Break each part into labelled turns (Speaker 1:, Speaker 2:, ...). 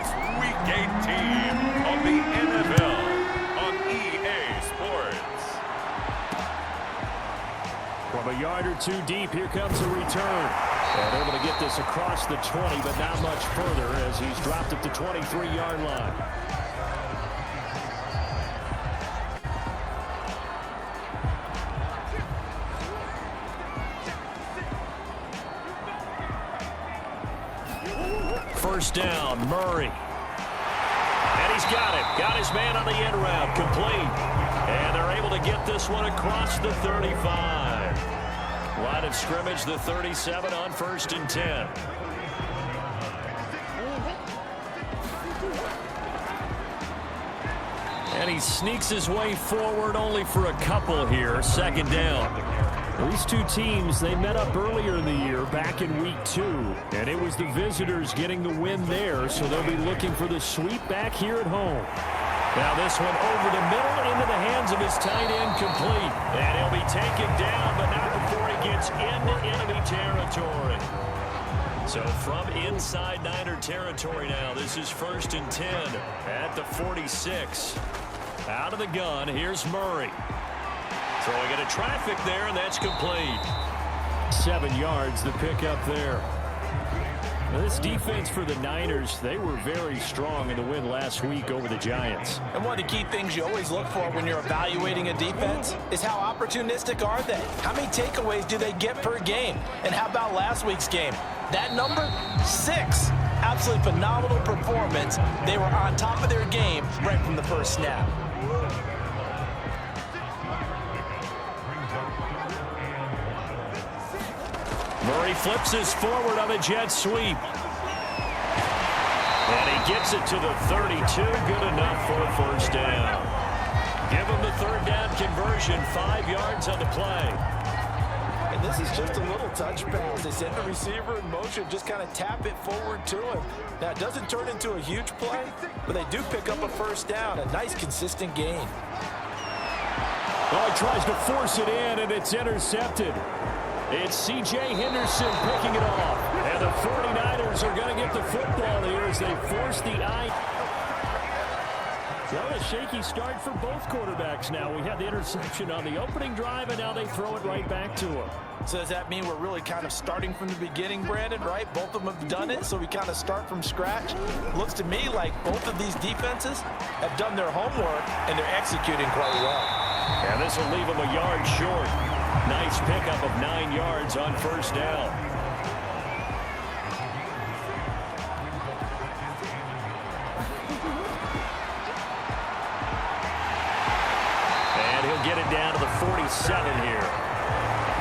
Speaker 1: this Week 18 of the NFL on EA Sports.
Speaker 2: From a yard or two deep, here comes a return. And able to get this across the 20, but not much further as he's dropped at the 23-yard line. First down, Murray. And he's got it. Got his man on the end route, complete. And they're able to get this one across the 35. Line of scrimmage, the 37 on 1st and 10. And he sneaks his way forward only for a couple here. 2nd down. These two teams, they met up earlier in the year back in week 2. And it was the visitors getting the win there, so they'll be looking for the sweep back here at home. Now this one over the middle into the hands of his tight end, complete. And he'll be taken down, but not before he gets into enemy territory. So from inside Niner territory now, this is 1st and 10 at the 46. Out of the gun, here's Murray. Throwing into traffic there, and that's complete. 7 yards, the pickup there. Now this defense for the Niners, they were very strong in the win last week over the Giants.
Speaker 3: And one of the key things you always look for when you're evaluating a defense is how opportunistic are they? How many takeaways do they get per game? And how about last week's game? That number, 6. Absolutely phenomenal performance. They were on top of their game right from the first snap.
Speaker 2: Murray flips this forward on a jet sweep. And he gets it to the 32. Good enough for a 1st down. Give him the 3rd down conversion. 5 yards on the play.
Speaker 3: And this is just a little touch pass. They send the receiver in motion, just kind of tap it forward to him. Now, it doesn't turn into a huge play, but they do pick up a 1st down. A nice, consistent gain.
Speaker 2: Oh, he tries to force it in, and it's intercepted. It's C.J. Henderson picking it off. And the 49ers are going to get the football here as they force the eye. Well, a shaky start for both quarterbacks now. We had the interception on the opening drive, and now they throw it right back to him.
Speaker 3: So does that mean we're really kind of starting from the beginning, Brandon, right? Both of them have done it, so we kind of start from scratch. Looks to me like both of these defenses have done their homework, and they're executing quite well.
Speaker 2: And this will leave them a yard short. Nice pickup of 9 yards on 1st down. And he'll get it down to the 47 here.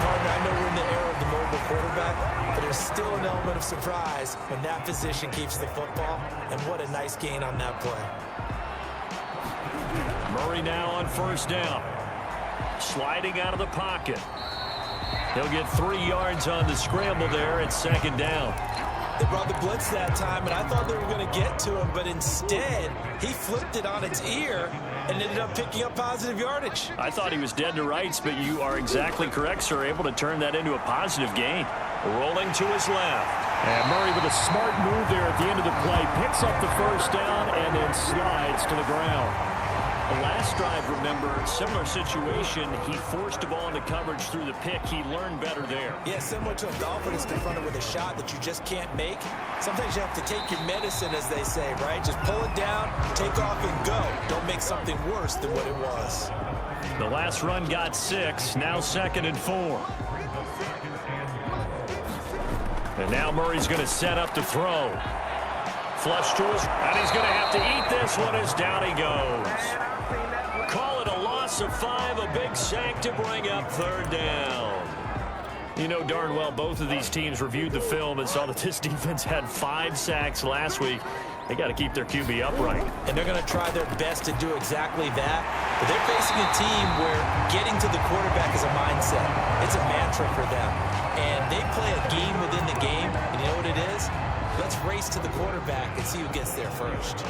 Speaker 3: Partner, I know we're in the era of the mobile quarterback, but there's still an element of surprise when that position keeps the football, and what a nice gain on that play.
Speaker 2: Murray now on 1st down. Sliding out of the pocket. He'll get 3 yards on the scramble there at 2nd down.
Speaker 3: They brought the blitz that time, and I thought they were going to get to him, but instead, he flipped it on its ear and ended up picking up positive yardage.
Speaker 2: I thought he was dead to rights, but you are exactly correct, sir. Able to turn that into a positive gain. Rolling to his left. And Murray with a smart move there at the end of the play. Picks up the 1st down and then slides to the ground. The last drive, remember, similar situation. He forced a ball into coverage through the pick. He learned better there.
Speaker 3: Yeah, similar to a golfer that's confronted with a shot that you just can't make. Sometimes you have to take your medicine, as they say, right? Just pull it down, take off, and go. Don't make something worse than what it was.
Speaker 2: The last run got 6. Now 2nd and 4. And now Murray's going to set up to throw. Flush to his, and he's going to have to eat this one as down he goes. Call it a loss of 5, a big sack to bring up 3rd down. You know darn well both of these teams reviewed the film and saw that this defense had 5 sacks last week. They got to keep their QB upright.
Speaker 3: And they're going to try their best to do exactly that. But they're facing a team where getting to the quarterback is a mindset. It's a mantra for them. And they play a game within the game. And you know what it is? Let's race to the quarterback and see who gets there first.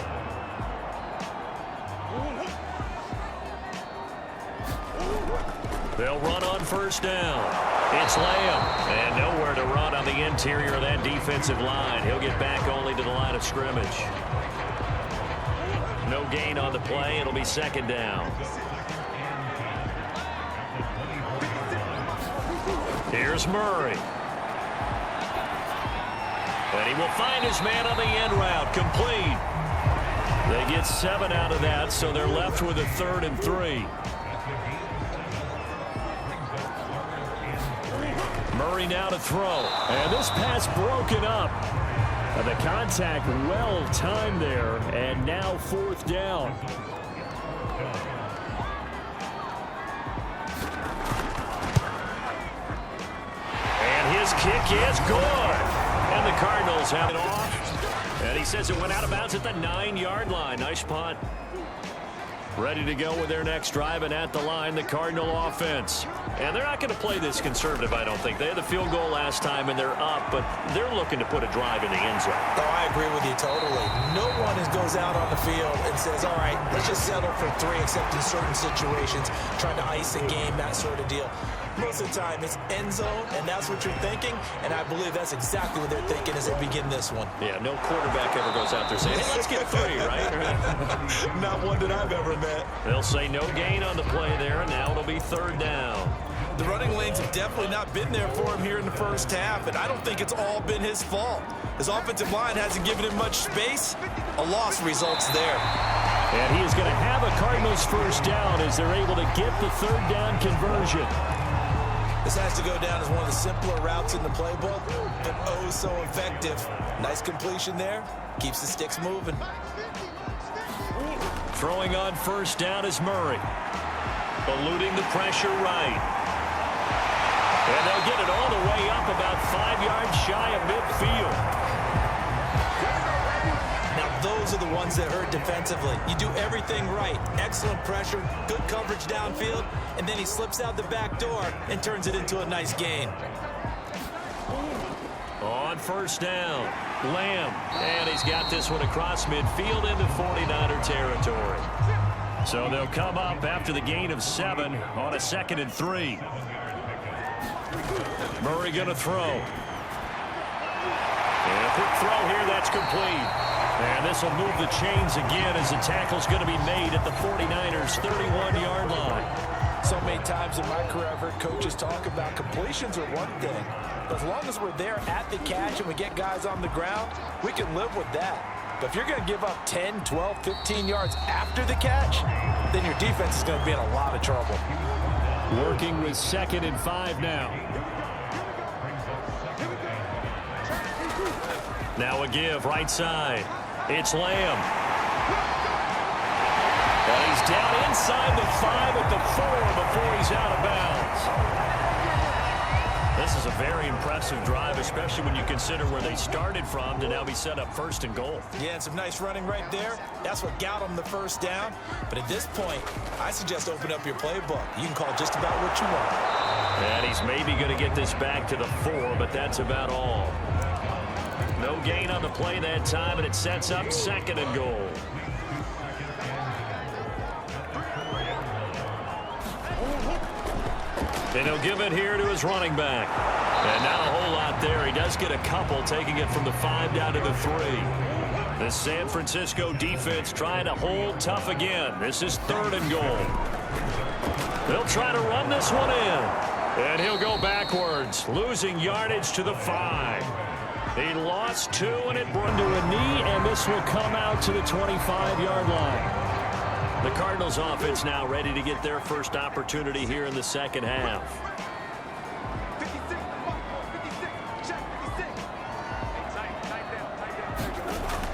Speaker 2: They'll run on 1st down. It's Lamb. And nowhere to run on the interior of that defensive line. He'll get back only to the line of scrimmage. No gain on the play. It'll be second down. Here's Murray. And he will find his man on the end route. Complete. They get 7 out of that, so they're left with a 3rd and 3. Murray now to throw. And this pass broken up. And the contact well timed there. And now 4th down. And his kick is good. And the Cardinals have it off. And he says it went out of bounds at the 9-yard line. Nice punt. Ready to go with their next drive, and at the line, the Cardinal offense. And they're not going to play this conservative, I don't think. They had the field goal last time, and they're up, but they're looking to put a drive in the end zone.
Speaker 3: Oh, I agree with you totally. No one goes out on the field and says, all right, let's just settle for 3, except in certain situations, trying to ice a game, that sort of deal. Most of the time, it's end zone, and that's what you're thinking, and I believe that's exactly what they're thinking as they begin this one.
Speaker 2: Yeah, no quarterback ever goes out there saying, hey, let's get 3, right?
Speaker 3: Not one that I've ever met.
Speaker 2: They'll say no gain on the play there, and now it'll be 3rd down.
Speaker 3: The running lanes have definitely not been there for him here in the first half, and I don't think it's all been his fault. His offensive line hasn't given him much space. A loss results there.
Speaker 2: And he is going to have a Cardinals first down as they're able to get the 3rd down conversion.
Speaker 3: This has to go down as one of the simpler routes in the playbook, but oh so effective. Nice completion there. Keeps the sticks moving.
Speaker 2: Throwing on first down is Murray. Eluding the pressure right. And they'll get it all the way up about 5 yards shy of midfield.
Speaker 3: Now those are the ones that hurt defensively. You do everything right. Excellent pressure, good coverage downfield, and then he slips out the back door and turns it into a nice gain.
Speaker 2: On first down, Lamb. And he's got this one across midfield into 49er territory. So they'll come up after the gain of 7 on a 2nd and 3. Murray going to throw. And a quick throw here, that's complete. And this will move the chains again as the tackle's going to be made at the 49ers' 31-yard line.
Speaker 3: So many times in my career I've heard coaches talk about completions are one thing. But as long as we're there at the catch and we get guys on the ground, we can live with that. But if you're going to give up 10, 12, 15 yards after the catch, then your defense is going to be in a lot of trouble.
Speaker 2: Working with 2nd and 5 now. Now a give, right side. It's Lamb. And he's down inside the 5 at the 4 before he's out of bounds. This is a very impressive drive, especially when you consider where they started from to now be set up 1st and goal.
Speaker 3: Yeah, and some nice running right there. That's what got them the first down. But at this point, I suggest open up your playbook. You can call just about what you want.
Speaker 2: And he's maybe going to get this back to the 4, but that's about all. No gain on the play that time, and it sets up 2nd and goal. And he'll give it here to his running back. And not a whole lot there. He does get a couple, taking it from the 5 down to the 3. The San Francisco defense trying to hold tough again. This is 3rd and goal. They'll try to run this one in. And he'll go backwards, losing yardage to the 5. He lost 2, and it brought to a knee, and this will come out to the 25-yard line. The Cardinals offense now ready to get their first opportunity here in the second half.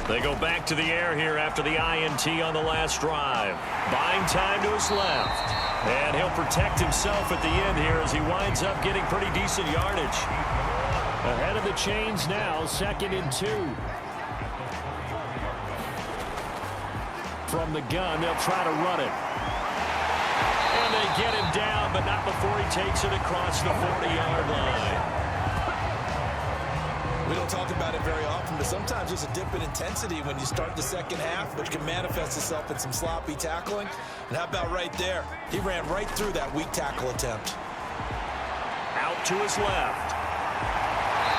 Speaker 2: They go back to the air here after the INT on the last drive. Buying time to his left. And he'll protect himself at the end here as he winds up getting pretty decent yardage. Ahead of the chains now, 2nd and 2. From the gun, they'll try to run it. And they get him down, but not before he takes it across the 40-yard line.
Speaker 3: We don't talk about it very often, but sometimes there's a dip in intensity when you start the second half, which can manifest itself in some sloppy tackling. And how about right there? He ran right through that weak tackle attempt.
Speaker 2: Out to his left.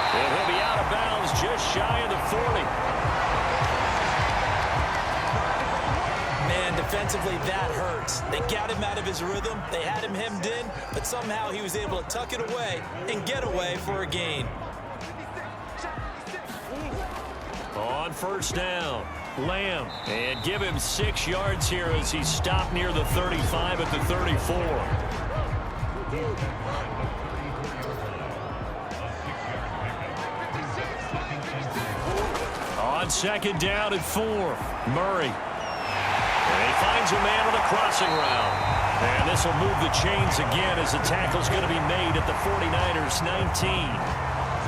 Speaker 2: And he'll be out of bounds just shy of the 40.
Speaker 3: Defensively, that hurts. They got him out of his rhythm. They had him hemmed in, but somehow he was able to tuck it away and get away for a gain.
Speaker 2: On first down, Lamb. And give him 6 yards here as he stopped near the 35 at the 34. On second down at 4, Murray. And he finds a man on a crossing route. And this will move the chains again as the tackle's going to be made at the 49ers 19.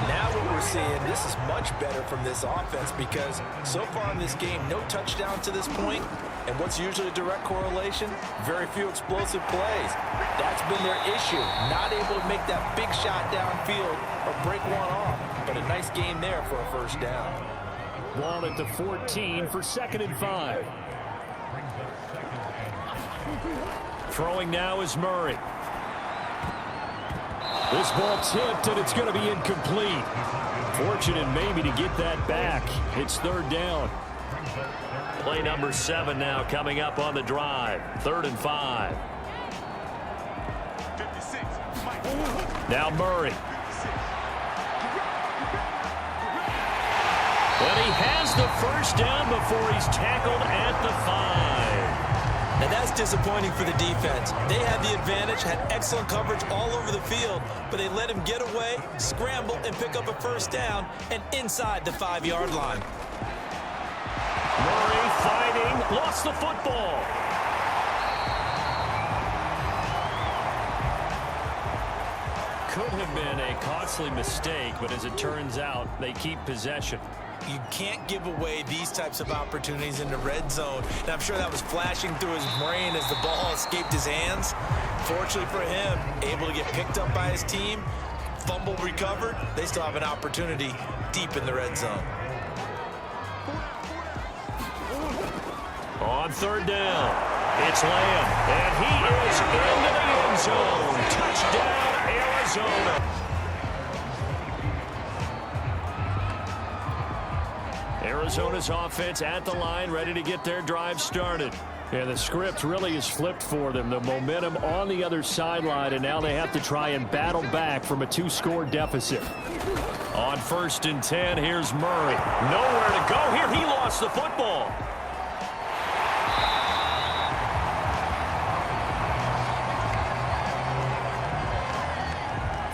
Speaker 3: Now what we're seeing, this is much better from this offense because so far in this game, no touchdown to this point. And what's usually a direct correlation? Very few explosive plays. That's been their issue. Not able to make that big shot downfield or break one off. But a nice gain there for a first down.
Speaker 2: Ball at the 14 for 2nd and 5. Throwing now is Murray. This ball tipped, and it's going to be incomplete. Fortunate maybe to get that back. It's 3rd down. Play number 7 now coming up on the drive. 3rd and 5. Now Murray. And he has the first down before he's tackled at the 5.
Speaker 3: And that's disappointing for the defense. They had the advantage, had excellent coverage all over the field, but they let him get away, scramble, and pick up a first down, and inside the 5-yard line.
Speaker 2: Murray fighting, lost the football. Could have been a costly mistake, but as it turns out, they keep possession.
Speaker 3: You can't give away these types of opportunities in the red zone. And I'm sure that was flashing through his brain as the ball escaped his hands. Fortunately for him, able to get picked up by his team, fumble recovered. They still have an opportunity deep in the red zone.
Speaker 2: On 3rd down, it's Lamb, and he is into the end zone. Touchdown, Arizona. Arizona's offense at the line, ready to get their drive started. And the script really is flipped for them. The momentum on the other sideline, and now they have to try and battle back from a 2-score deficit. On 1st and 10, here's Murray. Nowhere to go here. He lost the football.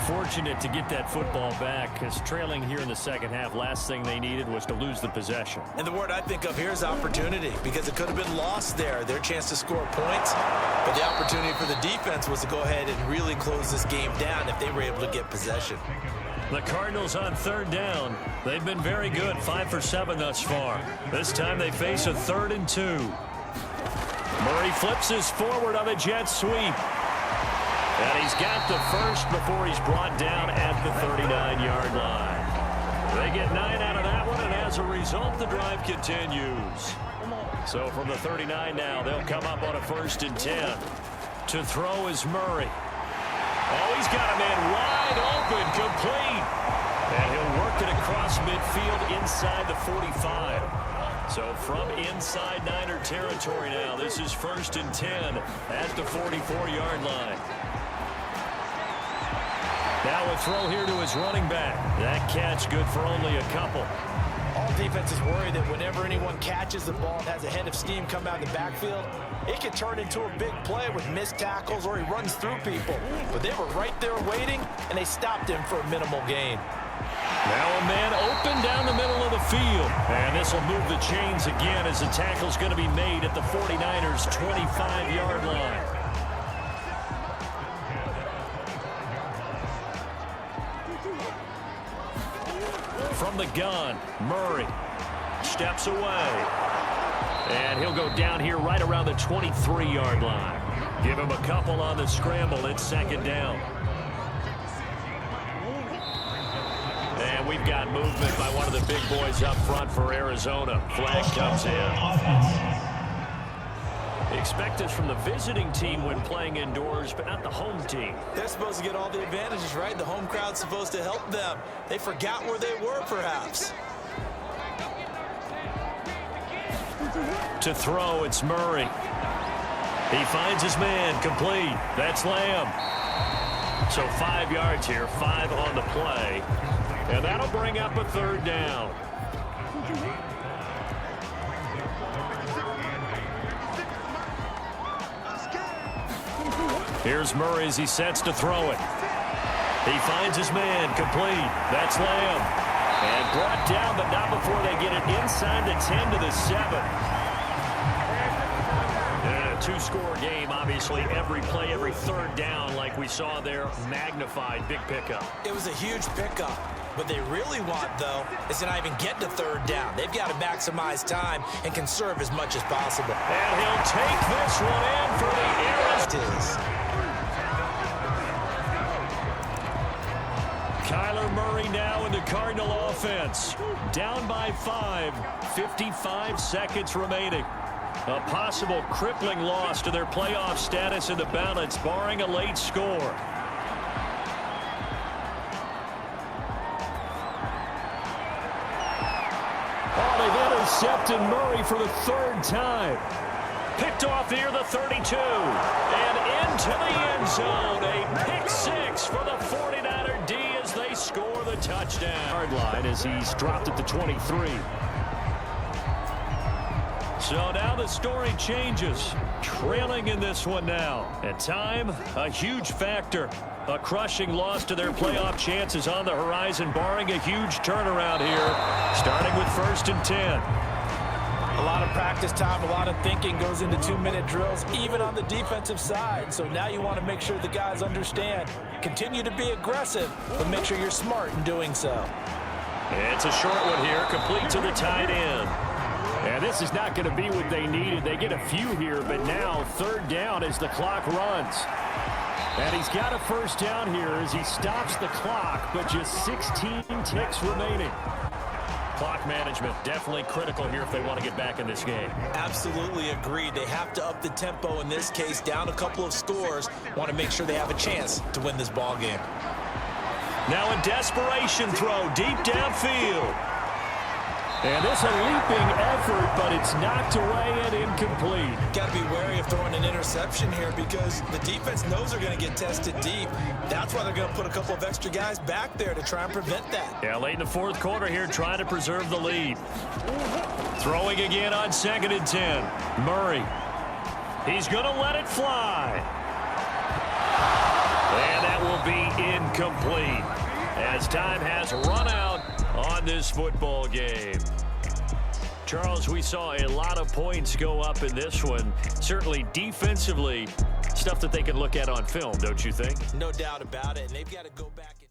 Speaker 2: Fortunate to get that football back, because trailing here in the second half, last thing they needed was to lose the possession.
Speaker 3: And the word I think of here is opportunity, because it could have been lost there, their chance to score points. But the opportunity for the defense was to go ahead and really close this game down if they were able to get possession.
Speaker 2: The Cardinals on 3rd down. They've been very good, 5 for 7 thus far. This time they face a 3rd and 2. Murray flips his forward on a jet sweep. And he's got the first before he's brought down at the 39-yard line. They get 9 out of that one, and as a result, the drive continues. So from the 39 now, they'll come up on a 1st and 10. To throw is Murray. Oh, he's got a man wide open, complete. And he'll work it across midfield inside the 45. So from inside Niner territory now, this is 1st and 10 at the 44-yard line. Now a throw here to his running back. That catch good for only a couple.
Speaker 3: All defenses worry that whenever anyone catches the ball and has a head of steam come out of the backfield, it can turn into a big play with missed tackles or he runs through people. But they were right there waiting, and they stopped him for a minimal gain.
Speaker 2: Now a man open down the middle of the field. And this will move the chains again as the tackle's going to be made at the 49ers' 25-yard line. From the gun, Murray steps away. And he'll go down here right around the 23-yard line. Give him a couple on the scramble. It's 2nd down. And we've got movement by one of the big boys up front for Arizona. Flag comes in. Expect this from the visiting team when playing indoors, but not the home team.
Speaker 3: They're supposed to get all the advantages, right? The home crowd's supposed to help them. They forgot where they were, perhaps.
Speaker 2: To throw, it's Murray. He finds his man, complete. That's Lamb. So 5 yards here, 5 on the play. And that'll bring up a third down. Here's Murray as he sets to throw it. He finds his man, complete. That's Lamb. And brought down, but not before they get it inside the 10 to the 7. And a two-score game, obviously. Every play, every third down, like we saw there, magnified. Big pickup.
Speaker 3: It was a huge pickup. What they really want, though, is to not even get to third down. They've got to maximize time and conserve as much as possible.
Speaker 2: And he'll take this one in for the Arizona. Kyler Murray now in the Cardinal offense. Down by 5, 55 seconds remaining. A possible crippling loss to their playoff status in the balance, barring a late score. Oh, they've intercepted Murray for the third time. Picked off near the 32. And into the end zone. A pick 6 for the 49er D as they score the touchdown. Hard line as he's dropped at the 23. So now the story changes. Trailing in this one now. And time, a huge factor. A crushing loss to their playoff chances on the horizon, barring a huge turnaround here, starting with 1st and 10.
Speaker 3: A lot of practice time, a lot of thinking goes into 2-minute drills, even on the defensive side. So now you want to make sure the guys understand. Continue to be aggressive, but make sure you're smart in doing so.
Speaker 2: It's a short one here, complete to the tight end. And this is not going to be what they needed. They get a few here, but now third down as the clock runs. And he's got a first down here as he stops the clock, but just 16 ticks remaining. Clock management definitely critical here if they want to get back in this game.
Speaker 3: Absolutely agreed. They have to up the tempo in this case, down a couple of scores. Want to make sure they have a chance to win this ball game.
Speaker 2: Now a desperation throw deep downfield. And this a leaping effort, but it's knocked away and incomplete.
Speaker 3: Got to be wary of throwing an interception here because the defense knows they're going to get tested deep. That's why they're going to put a couple of extra guys back there to try and prevent that.
Speaker 2: Yeah, late in the fourth quarter here, trying to preserve the lead. Throwing again on 2nd and 10. Murray. He's going to let it fly. And that will be incomplete as time has run out on this football game. Charles, we saw a lot of points go up in this one. Certainly defensively, stuff that they can look at on film, don't you think?
Speaker 3: No doubt about it. And they've got to go back and